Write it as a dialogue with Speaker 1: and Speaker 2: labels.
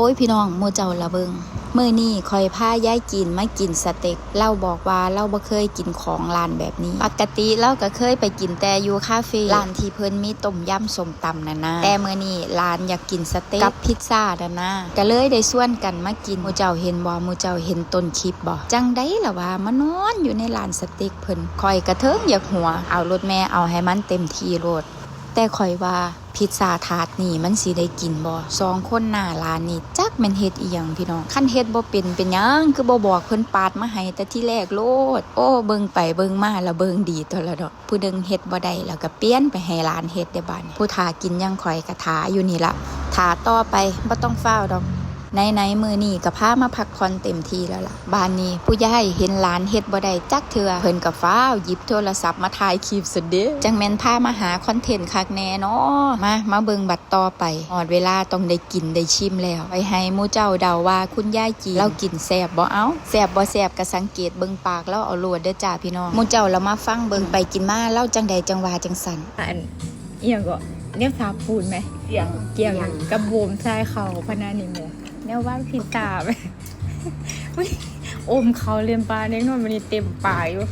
Speaker 1: อ้ยพี่น้องโมเจ้าละเบิงมื้อนี้คอยพายายกินมากินสเต็กเล่าบอกว่าเราบ่เคยกินของร้านแบบนี้ปกติเราก็เคยไปกินแต่อยู่คาเฟ่ร้านที่เพิ่นมีต้มยำส้มตำนั่นนะแต่มื้อนี้ร้านอยากกินสเต็กกับพิซซ่านั่นนะก็เลยได้ชวนกันมากินโมเจ้าเห็นบ่โมเจ้าเห็นต้นคลิปบ่จังได๋ล่ะว่ามานอนอยู่ในร้านสเต็กเพิ่นคอยกระเทิงอยากหัวเอารถแม่เอาให้มันเต็มที่โลดแต่คอยว่าพิซซ่าถาดนี่มันสิได้กินบ่2คนหน้าร้านนี่จักแม่นเฮ็ดอีหยังพี่น้องคันเฮ็ดบ่เป็นหยังคือบ่บอกเพิ่นปาดมาให้แต่ที่แรกโลดโอ้เบิ่งไปเบิ่งมาแล้วเบิ่งดีตัวละดอกผู้ดึงเฮ็ดบ่ได้แล้วก็เปลี่ยนไปให้ร้านเฮ็ดได้บัดนี้ผู้ทากินยังข่อยก็ทาอยู่นี่ล่ะทาต่อไปบ่ต้องฟ้าวดอกไหนมื้อนี้ก็พามาพักผ่อนเต็มที่แล้วล่ะบ้านนี้ผู้ใหญ่เห็นหลานเฮ็ดบ่ได้จักเทื่อเพิ่นก็ฟ้าวหยิบโทรศัพท์มาถ่ายคลิปซะเด้จังแม่นพามาหาคอนเทนต์คักแน่เนาะมาเบิ่งบัดต่อไปฮอดเวลาต้องได้กินได้ชิมแล้วไปให้หมู่เจ้าเดาว่าคุณยายจีเรากินแซ่บบ่เอาแซ่บบ่แซ่บก็สังเกตเบิ่งปากแล้วเอาโลดเด้อจ้าพี่น้องหมู่เจ้าเรามาฟังเบิ่งไปกินมาเล่าจังใดจังว่าจังสั่น
Speaker 2: อันเอียงก็เนี่ยฟาปูนไหมเกี่ยงกับโบมชายเขาพนานิโมเนี่ยว่าพิซซ่าไหมอมเขาเรียนปลาเล็กน้อยมันนี่เต็มปากอยู่